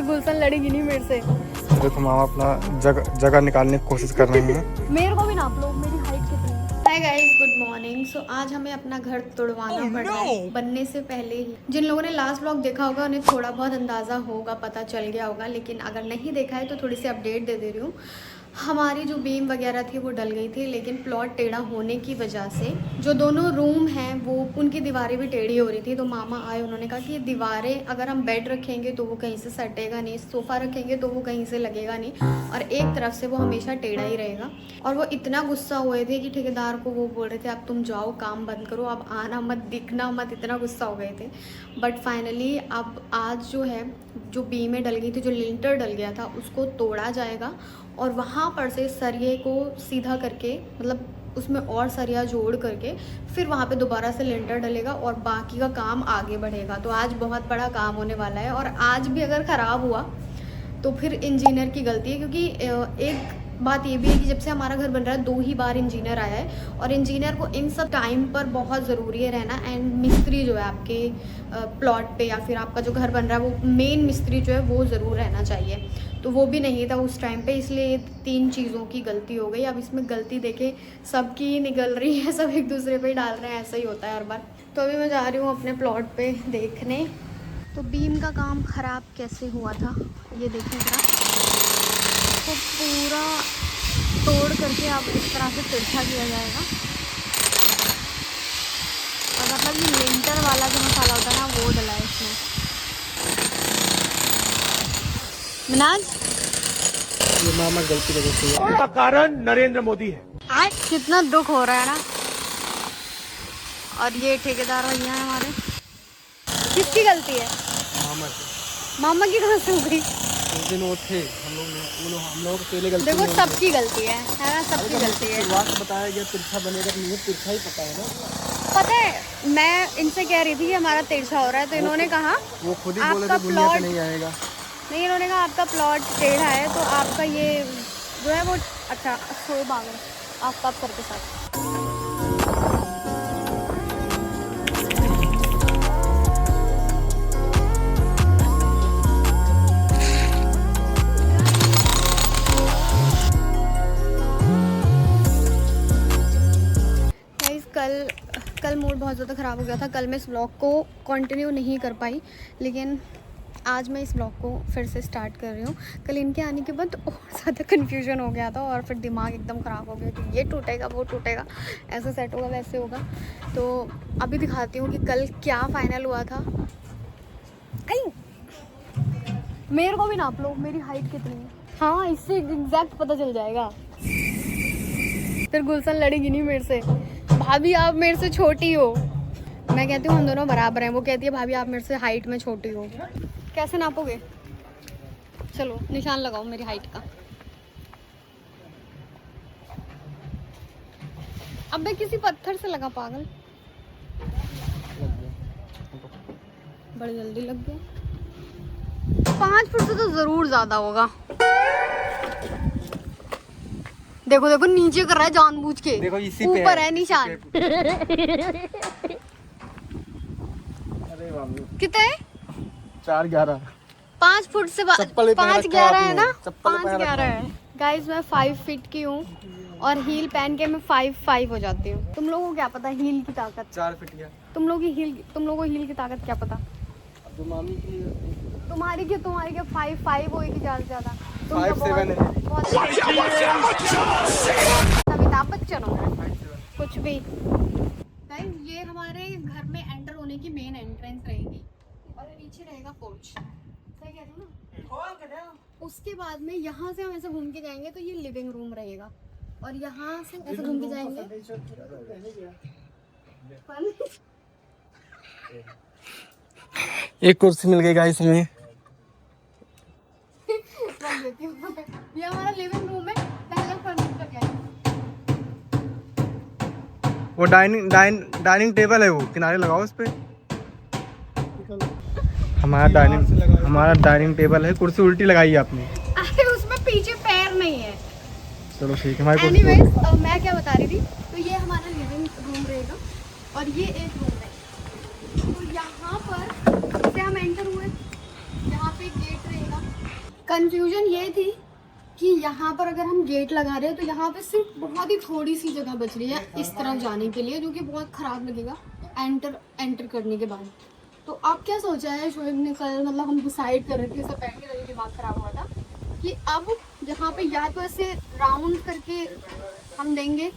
गुलशन लड़ेगी नहीं मेरे से। देखो मामा अपना जगह निकालने की कोशिश कर रही हैं। मेरे को भी नाप लो, मेरी हाइट कितनी है। Hi guys, good morning. So आज हमें अपना घर तोड़वाना पड़ रहा है बनने से पहले ही। जिन लोगों ने लास्ट व्लॉग देखा होगा उन्हें थोड़ा बहुत अंदाज़ा होगा, पता चल गया होगा, लेकिन अगर नहीं देखा है तो थोड़ी सी अपडेट दे रही हूँ। हमारी जो बीम वगैरह थी वो डल गई थी, लेकिन प्लॉट टेढ़ा होने की वजह से जो दोनों रूम हैं वो उनकी दीवारें भी टेढ़ी हो रही थी। तो मामा आए, उन्होंने कहा कि ये दीवारें अगर हम बेड रखेंगे तो वो कहीं से सटेगा नहीं, सोफ़ा रखेंगे तो वो कहीं से लगेगा नहीं, और एक तरफ से वो हमेशा टेढ़ा ही रहेगा। और वो इतना गुस्सा हुए थे कि ठेकेदार को वो बोल रहे थे अब तुम जाओ, काम बंद करो, अब आना मत, दिखना मत, इतना गुस्सा हो गए थे। बट फाइनली अब आज जो है, जो बीमें डल गई थी, जो लिंटर डल गया था, उसको तोड़ा जाएगा और वहाँ पर से सरिये को सीधा करके, मतलब उसमें और सरिया जोड़ करके फिर वहाँ पे दोबारा से लिंटर डलेगा और बाकी का काम आगे बढ़ेगा। तो आज बहुत बड़ा काम होने वाला है, और आज भी अगर ख़राब हुआ तो फिर इंजीनियर की गलती है, क्योंकि एक बात ये भी है कि जब से हमारा घर बन रहा है 2 ही बार इंजीनियर आया है, और इंजीनियर को इन सब टाइम पर बहुत ज़रूरी है रहना। एंड मिस्त्री जो है आपके प्लॉट पे या फिर आपका जो घर बन रहा है, वो मेन मिस्त्री जो है वो ज़रूर रहना चाहिए। तो वो भी नहीं था उस टाइम पे, इसलिए 3 चीज़ों की गलती हो गई। अब इसमें गलती देखे सबकी निकल रही है, सब एक दूसरे पे डाल रहे हैं, ऐसा ही होता है हर बार। तो अभी मैं जा रही हूँ अपने प्लॉट पे देखने। तो बीम का काम ख़राब कैसे हुआ था ये देखिए ज़रा। तो पूरा तोड़ करके अब इस तरह से तिरछा किया जाएगा, और मतलब ये लिंटर वाला जो मसाला होता है ना वो डला है इसमें। मिनाज, ये मामा गलती करती है, उसका कारण नरेंद्र मोदी है। आज कितना दुख हो रहा है ना। और ये ठेकेदार भैया हैं हमारे। किसकी गलती है? मामा की। मामा की कहाँ से हो गई? उस दिन वो थे, हम लोग पहले गलती। देखो सबकी गलती है ना, सबकी गलती है। शुरुआत से बताया गया तिरछा बनेगा, तो मुझे तिरछा ही पता है ना। पता है, मैं इनसे कह रही थी कि हमारा तिरछा हो रहा है, तो इन्होंने कहा वो खुद ही बोले थे दुनिया पे नहीं आएगा। नहीं, इन्होंने कहा आपका प्लॉट टेढ़ा है तो आपका ये जो है वो अच्छा शोभ आ गए आफ्ताब सर के साथ। कल मूड बहुत ज़्यादा ख़राब हो गया था। कल मैं इस ब्लॉग को कंटिन्यू नहीं कर पाई, लेकिन आज मैं इस ब्लॉग को फिर से स्टार्ट कर रही हूँ। कल इनके आने के बाद और ज़्यादा कन्फ्यूजन हो गया था, और फिर दिमाग एकदम ख़राब हो गया कि ये टूटेगा, वो टूटेगा, ऐसे सेट होगा, वैसे होगा। तो अभी दिखाती हूँ कि कल क्या फ़ाइनल हुआ था। मेरे को भी नाप लो, मेरी हाइट कितनी है। हाँ, इससे एग्जैक्ट पता चल जाएगा। फिर गुलशन लड़ेगी नहीं मेरे से। भाभी आप मेरे से छोटी हो। मैं कहती हूँ हम दोनों बराबर हैं, वो कहती है भाभी आप मेरे से हाइट में छोटी हो। कैसे नापोगे? चलो निशान लगाओ मेरी हाइट का। अबे किसी पत्थर से लगा पागल। बड़ी जल्दी लग गया। 5 फुट से तो जरूर ज्यादा होगा। देखो देखो नीचे कर रहा है जानबूझ के, देखो इसी ऊपर है निशान। अरे बाबू कितना है? 4.11। 5 फुट से 5.11 है ना, 5.11 है। गाइस मैं 5 फीट की हूँ, और हील पहन के मैं 5'5" हो जाती हूँ। तुम लोगों को क्या पता हील की ताकत? 4 फीट गया। तुम लोगों को हील की ताकत क्या पता? अब तो मामी की तुम्हारी क्या 5'5" होगी ज़्यादा से ज़्यादा। 5'7" है। अमिताभ बच्चन हो कुछ भी। ये हमारे घर में एंटर होने की मेन एंट्रेंस रहेगी, और पीछे रहेगा पोर्च। सही कह रही हूँ ना? उसके बाद में यहाँ से हम ऐसे घूम के जाएंगे तो ये लिविंग रूम रहेगा, और यहाँ से ऐसे घूम के जाएंगे। एक कुर्सी मिल गई गाइस हमें। ये हमारा लिविंग रूम है, पहला फर्नीचर क्या है? वो डाइनिंग टेबल है, वो किनारे लगाओ उस पे। हमारा डाइनिंग टेबल है, कुर्सी उल्टी लगाई है आपने। अरे उसमें पीछे पैर नहीं है। चलो ठीक है, हमारी एनीवेज मैं क्या बता रही थी, तो ये हमारा लिविंग रूम रहेगा, और ये एक रूम है। तो यहाँ पर से हम एंटर हुए, यहाँ पे गेट रहेगा, कंफ्यूजन ये थी कि यहाँ पर अगर हम गेट लगा रहे हैं तो यहाँ पे सिर्फ बहुत ही थोड़ी सी जगह बच रही है इस तरफ जाने के लिए, जो कि बहुत ख़राब लगेगा एंटर करने के बाद। तो आप क्या सोचा है शोएब ने कल, मतलब हम डिसाइड कर रहे थे, सब बैठ के दिमाग ख़राब हुआ था कि अब यहाँ पे या तो ऐसे राउंड करके हम देंगे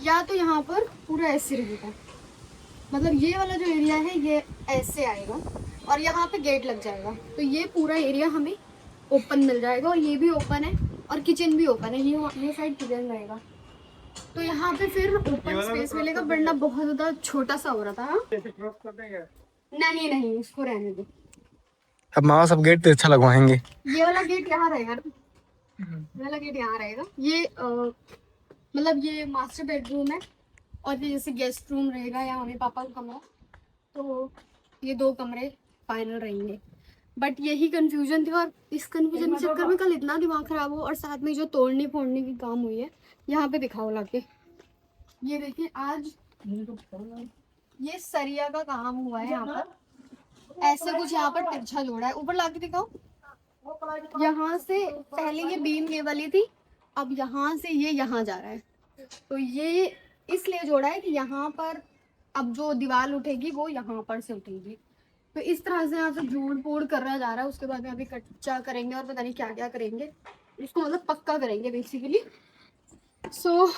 या तो यहाँ पर पूरा ऐसे रहेगा, मतलब ये वाला जो एरिया है ये ऐसे आएगा और यहाँ पे गेट लग जाएगा, तो ये पूरा एरिया हमें ओपन मिल जाएगा। और ये भी ओपन है और किचन भी ओपन है, ये साइड किचन रहेगा, तो यहाँ पे फिर ओपन स्पेस मिलेगा, वरना बहुत ज़्यादा छोटा सा हो रहा था। नहीं नहीं, इसको रहने दो। अब मामा सब गेट तिरछा लगवाएंगे। ये वाला गेट यहाँ रहेगा, ये वाला गेट यहाँ रहेगा। ये मतलब ये मास्टर बेडरूम है और ये जैसे गेस्ट रूम रहेगा या मम्मी पापा का कमरा, तो ये 2 कमरे फाइनल रहेंगे। बट यही कंफ्यूजन थी और इस कंफ्यूजन के चक्कर में कल इतना दिमाग खराब हो, और साथ में जो तोड़ने फोड़ने की काम हुई है यहाँ पे दिखाओ लाके। ये देखिए आज ये सरिया का काम हुआ है यहाँ पर, ऐसे कुछ यहाँ पर तिरछा जोड़ा है। ऊपर लाके दिखाओ, यहाँ से पहले ये बीम ये वाली थी, अब यहाँ से ये यहाँ जा रहा है, तो ये इसलिए जोड़ा है कि यहाँ पर अब जो दीवार उठेगी वो यहाँ पर से उठेगी। तो इस तरह से यहाँ से जोड़ पोड़ कर रहा जा रहा है। उसके बाद में अभी कच्चा करेंगे और पता नहीं क्या क्या करेंगे, इसको मतलब पक्का करेंगे बेसिकली। सो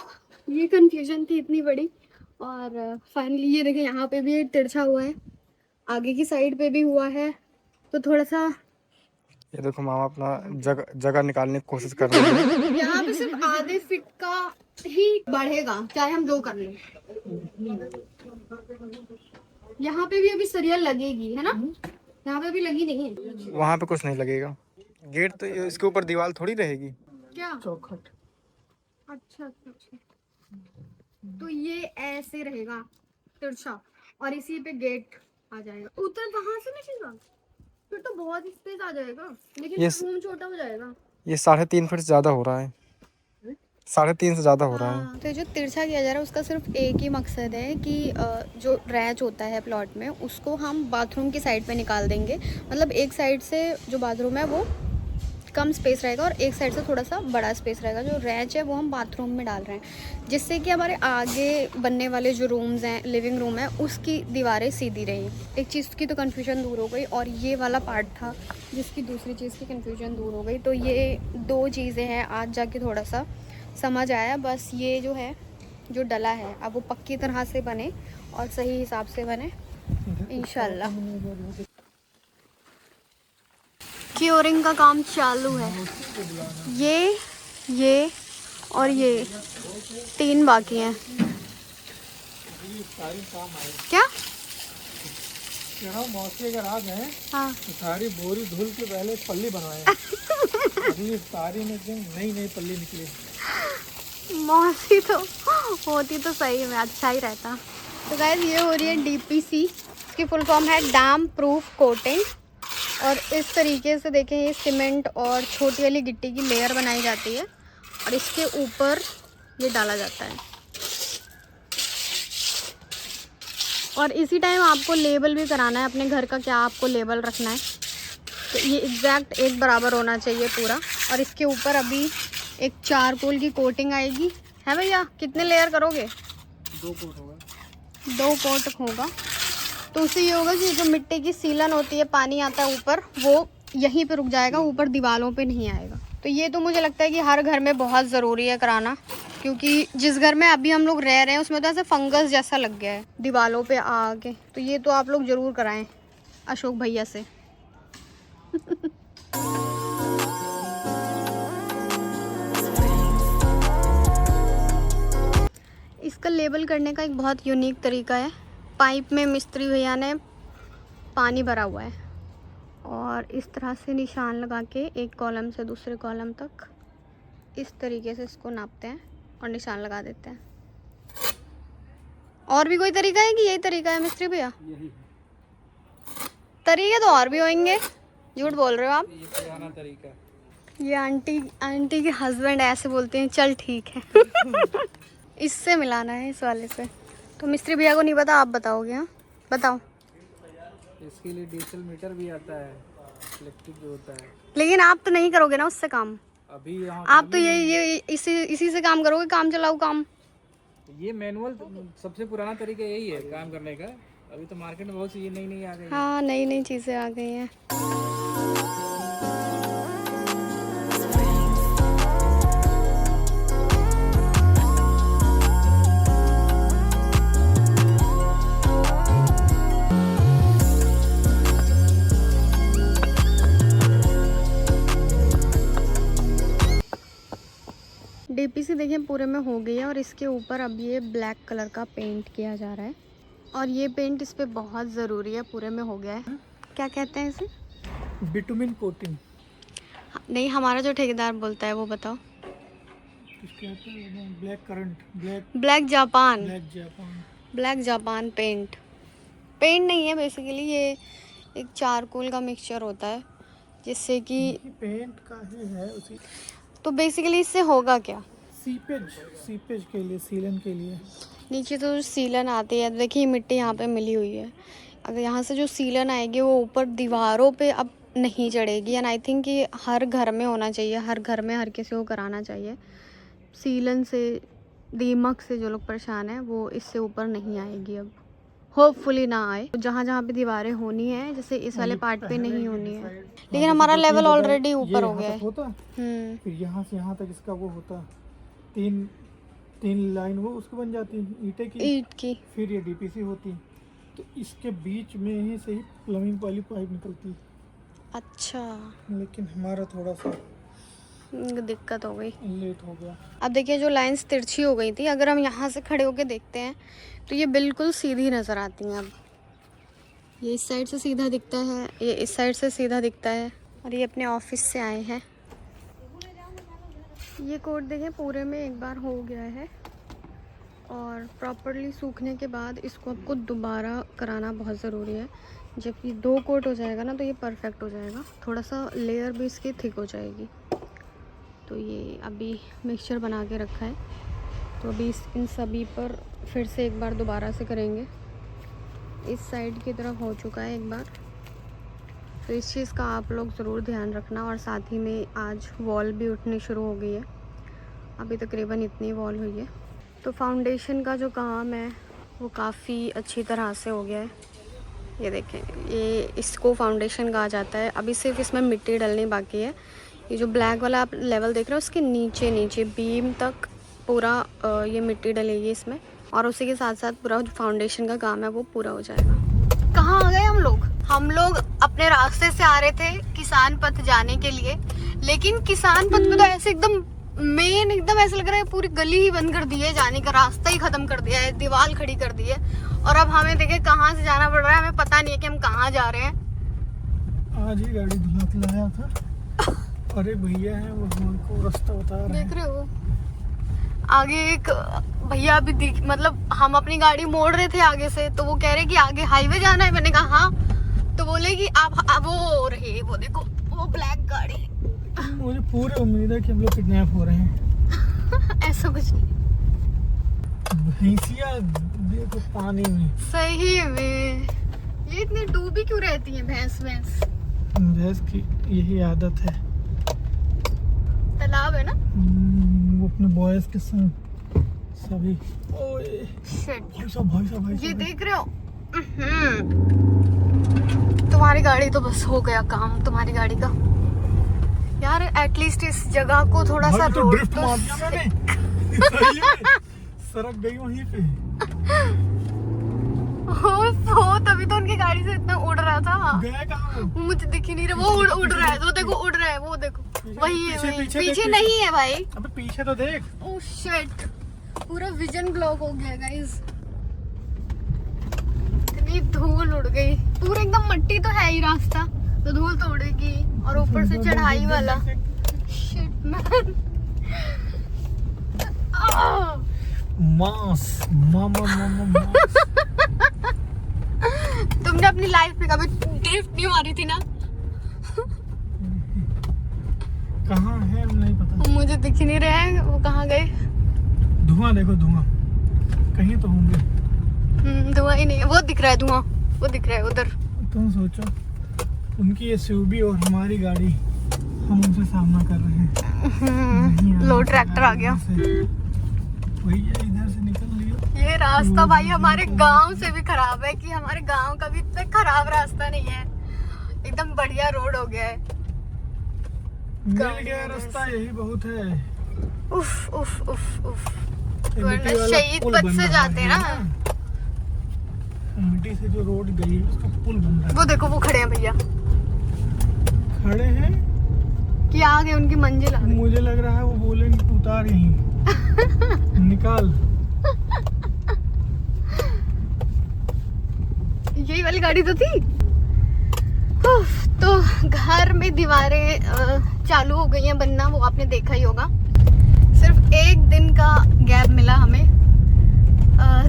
ये कंफ्यूजन थी इतनी बड़ी, और फाइनली ये देखें यहाँ पे भी तिरछा हुआ है, आगे की साइड पे भी हुआ है, तो थोड़ा सा ये देखो मामा अपना जगह निकालने की कोशिश कर रहे हैं। यहाँ पे सिर्फ आधे फीट का ही बढ़ेगा, चाहे हम 2 कर लें। यहाँ पे भी अभी सरिया लगेगी, है ना? यहाँ पे भी लगी नहीं है। वहाँ पे कुछ नहीं लगेगा, गेट तो इसके ऊपर दीवार थोड़ी रहेगी। क्या चौखट? अच्छा, तो ये ऐसे रहेगा तिरछा और इसी पे गेट आ जाएगा। उधर वहां से निकलेगा, फिर तो बहुत स्पेस आ जाएगा, लेकिन रूम छोटा हो जाएगा। ये 3.5 फीट से ज्यादा हो रहा है, 3.5 से ज्यादा हो रहा है। तो जो तिरछा किया जा रहा है उसका सिर्फ एक ही मकसद है कि जो रैच होता है प्लॉट में उसको हम बाथरूम की साइड पे निकाल देंगे। मतलब एक साइड से जो बाथरूम है वो कम स्पेस रहेगा और एक साइड से थोड़ा सा बड़ा स्पेस रहेगा। जो रैच है वो हम बाथरूम में डाल रहे हैं, जिससे कि हमारे आगे बनने वाले जो रूम्स हैं, लिविंग रूम है, उसकी दीवारें सीधी रही। एक चीज़ की तो कन्फ्यूजन दूर हो गई, और ये वाला पार्ट था जिसकी दूसरी चीज़ की कन्फ्यूजन दूर हो गई। तो ये 2 चीज़ें हैं, आज जाके थोड़ा सा समझ आया। बस ये जो है, जो डला है, अब वो पक्की तरह से बने और सही हिसाब से बने इंशाल्लाह। क्योरिंग का काम चालू है। ये और ये 3 बाकी हैं। क्या मौसी अगर आ गए हाँ तो सारी बोरी धुल के पहले पल्ली बनवाए। अभी सारी में नई पल्ली निकली। मौसी तो होती तो सही में अच्छा ही रहता। तो गाइस ये हो रही है DPC, इसकी फुल फॉर्म है डैम प्रूफ कोटिंग। और इस तरीके से देखें, ये सीमेंट और छोटी वाली गिट्टी की लेयर बनाई जाती है और इसके ऊपर ये डाला जाता है। और इसी टाइम आपको लेबल भी कराना है अपने घर का, क्या आपको लेबल रखना है। तो ये एग्जैक्ट एक बराबर होना चाहिए पूरा। और इसके ऊपर अभी एक चारकोल की कोटिंग आएगी, है भैया? कितने लेयर करोगे? 2 कोट होगा। 2 कोट होगा, तो उससे ये होगा कि जो मिट्टी की सीलन होती है, पानी आता है ऊपर, वो यहीं पे रुक जाएगा, ऊपर दीवारों पे नहीं आएगा। तो ये तो मुझे लगता है कि हर घर में बहुत ज़रूरी है कराना, क्योंकि जिस घर में अभी हम लोग रह रहे हैं उसमें तो ऐसे फंगस जैसा लग गया है दीवारों पे आके। तो ये तो आप लोग ज़रूर कराएं अशोक भैया से। इसका लेबल करने का एक बहुत यूनिक तरीका है। पाइप में मिस्त्री भैया ने पानी भरा हुआ है और इस तरह से निशान लगा के एक कॉलम से दूसरे कॉलम तक इस तरीके से इसको नापते हैं और निशान लगा देते हैं। और भी कोई तरीका है कि यही तरीका है मिस्त्री भैया? तरीके तो और भी होंगे, झूठ बोल रहे हो आप। ये पुराना तरीका। ये आंटी के हस्बैंड ऐसे बोलते हैं, चल ठीक है। इससे मिलाना है, इस वाले से। तो मिस्त्री भैया को नहीं पता, आप बताओगे? हाँ बताओ। इसके लिए डिजिटल मीटर भी आता है। इलेक्ट्रिक जो होता है। लेकिन आप तो नहीं करोगे ना उससे काम, अभी यहाँ आप तो ये इसी से काम करोगे, काम चलाओ काम। ये मैनुअल सबसे पुराना तरीका यही है काम करने का। अभी तो मार्केट में बहुत सी नई नई आ गई है। हाँ, नई नई चीज़ें आ गई हैं। डीपीसी देखिए पूरे में हो गई है और इसके ऊपर अब ये ब्लैक कलर का पेंट किया जा रहा है और ये पेंट इस पे बहुत ज़रूरी है, पूरे में हो गया है। क्या कहते हैं इसे? Bitumen coating. नहीं, हमारा जो ठेकेदार बोलता है वो बताओ। Black currant, black Japan, Japan. Black Japan paint. Paint नहीं है बेसिकली, ये एक चारकोल का मिक्सचर होता है जिससे कि पेंट का ही है उसी। तो बेसिकली इससे होगा क्या? सीपेज के लिए, सीलन के लिए। नीचे तो सीलन आती है, देखिए मिट्टी यहाँ पे मिली हुई है। अगर यहाँ से जो सीलन आएगी वो ऊपर दीवारों पे अब नहीं चढ़ेगी। एंड आई थिंक कि हर घर में होना चाहिए, हर घर में हर किसी को कराना चाहिए। सीलन से, दीमक से जो लोग परेशान हैं वो इससे ऊपर नहीं आएगी अब, होपफुली ना आए। जहाँ जहाँ पे दीवारें होनी है, जैसे इस वाले पार्ट पे नहीं होनी है, लेकिन हमारा लेवल ऑलरेडी ऊपर हो गया है। फिर यहाँ से यहाँ तक इसका वो होता, तीन लाइन वो उसको बन जाती ईंट की। फिर ये डीपीसी होती, तो इसके बीच में ही से ही प्लम्बिंग वाली पाइप निकलती। अच्छा, लेकिन हमारा थोड़ा सा दिक्कत हो गई, लेट हो गया। अब देखिए जो लाइंस तिरछी हो गई थी, अगर हम यहाँ से खड़े होके देखते हैं तो ये बिल्कुल सीधी नज़र आती हैं। अब ये इस साइड से सीधा दिखता है, ये इस साइड से सीधा दिखता है। और ये अपने ऑफिस से आए हैं। ये कोट देखें पूरे में एक बार हो गया है और प्रॉपरली सूखने के बाद इसको आपको दोबारा कराना बहुत ज़रूरी है। जब ये 2 कोट हो जाएगा ना तो ये परफेक्ट हो जाएगा, थोड़ा सा लेयर भी इसकी थिक हो जाएगी। तो ये अभी मिक्सचर बना के रखा है, तो अभी इन सभी पर फिर से एक बार दोबारा से करेंगे। इस साइड की तरफ हो चुका है एक बार, तो इस चीज़ का आप लोग ज़रूर ध्यान रखना। और साथ ही में आज वॉल भी उठनी शुरू हो गई है, अभी तकरीबन इतनी वॉल हुई है। तो फाउंडेशन का जो काम है वो काफ़ी अच्छी तरह से हो गया है। ये देखें, ये इसको फाउंडेशन कहा जाता है। अभी सिर्फ इसमें मिट्टी डलनी बाकी है। ये जो ब्लैक वाला आप लेवल देख रहे हो उसके नीचे नीचे बीम तक पूरा ये मिट्टी डलेगी इसमें, और उसी के साथ साथ पूरा जो फाउंडेशन का काम है वो पूरा हो जाएगा। कहाँ आ गए हम लोग अपने रास्ते से आ रहे थे किसान पथ जाने के लिए, लेकिन किसान पथ में तो ऐसे एकदम मेन, एकदम ऐसा लग रहा है पूरी गली ही बंद कर दी है, जाने का रास्ता ही खत्म कर दिया है, दीवार खड़ी कर दी है। और अब हमें देखे कहाँ से जाना पड़ रहा है, हमें पता नहीं है कि हम कहाँ जा रहे हैं। आज ही गाड़ी धुला के लाया था और एक भैया है वो हमको रास्ता बता रहे हैं। देख रहे हो आगे एक भैया भी दिख, मतलब हम अपनी गाड़ी मोड़ रहे थे आगे से, तो वो कह रहे कि आगे हाईवे जाना है। मैंने कहा हाँ, तो बोले कि आप वो हो रही, वो देखो वो ब्लैक गाड़ी। मुझे पूरी उम्मीद है कि हम लोग किडनैप हो रहे हैं। ऐसा कुछ नहीं, भैंसिया देखो पानी में, सही में ये इतनी डूबी क्यों रहती है भैंस भैंस की यही आदत है। तालाब है ना, वो अपने बॉयज के संग सभी। ओए भाई साहब ये देख रहे हो, तुम्हारी गाड़ी तो बस हो गया काम, तुम्हारी गाड़ी का। यार एटलीस्ट इस जगह को थोड़ा सा तो ड्रिफ्ट मार दिया मैंने। सरक गई वहीं पे। हो तभी तो उनकी गाड़ी से इतना उड़ रहा था। गया कहाँ? मुझे दिख ही नहीं रहा, वो उड़ रहा है, वो देखो उड़ रहा है, वो देखो वही है, पीछे नहीं है भाई। अबे पीछे तो देख। ओह शिट, पूरा विजन ब्लॉक हो गया गाइस। इतनी धूल उड़ गई, पूरा एकदम मट्टी तो है ही रास्ता, तो धूल तो उड़ेगी, और ऊपर से चढ़ाई वाला। शिट मैन, मास मामा तुमने अपनी लाइफ में कभी ड्रिफ्ट नहीं मारी थी ना? कहाँ है नहीं पता, मुझे दिख नहीं रहे हैं, वो कहाँ गए? धुआं देखो, धुआं कहीं तो होंगे। धुआं ही नहीं है, वो दिख रहा है, धुआं वो दिख रहा है उधर। तुम सोचो उनकी एसयूवी और हमारी गाड़ी, हम उनसे सामना कर रहे हैं। लो ट्रैक्टर आ गया। वही है, इधर से निकल लिया। ये रास्ता भाई हमारे गांव से भी खराब है कि हमारे गांव का भी इतना खराब रास्ता नहीं है, एकदम बढ़िया रोड हो गया है। मिल गया रास्ता, यही बहुत है। उफ उफ उफ उफ। मिट्टी वाला शहीद पुल पथ बन से रहा जाते है ना। मिट्टी से जो रोड गई है उसका पुल बन रहा है। वो देखो वो खड़े हैं भैया, खड़े हैं कि आ गए उनकी मंजिल आ गई। मुझे लग रहा है वो बोले उतार यहीं निकाल। यही वाली गाड़ी तो थी। उफ, तो घर में दीवारें चालू हो गई हैं बनना, वो आपने देखा ही होगा। सिर्फ एक दिन का गैप मिला हमें,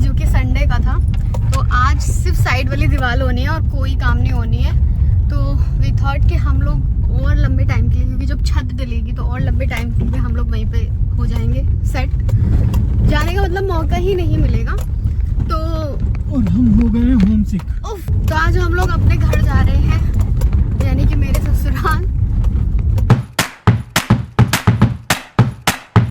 जो कि संडे का था। तो आज सिर्फ साइड वाली दीवार होनी है और कोई काम नहीं होनी है। तो वी थॉट कि हम लोग और लंबे टाइम के लिए, क्योंकि जब छत डलेगी तो और लंबे टाइम के लिए हम लोग वहीं पे हो जाएंगे सेट। जाने का मतलब मौका ही नहीं मिलेगा। तो और हम हो गए होम सिक। तो आज हम लोग अपने घर जा रहे हैं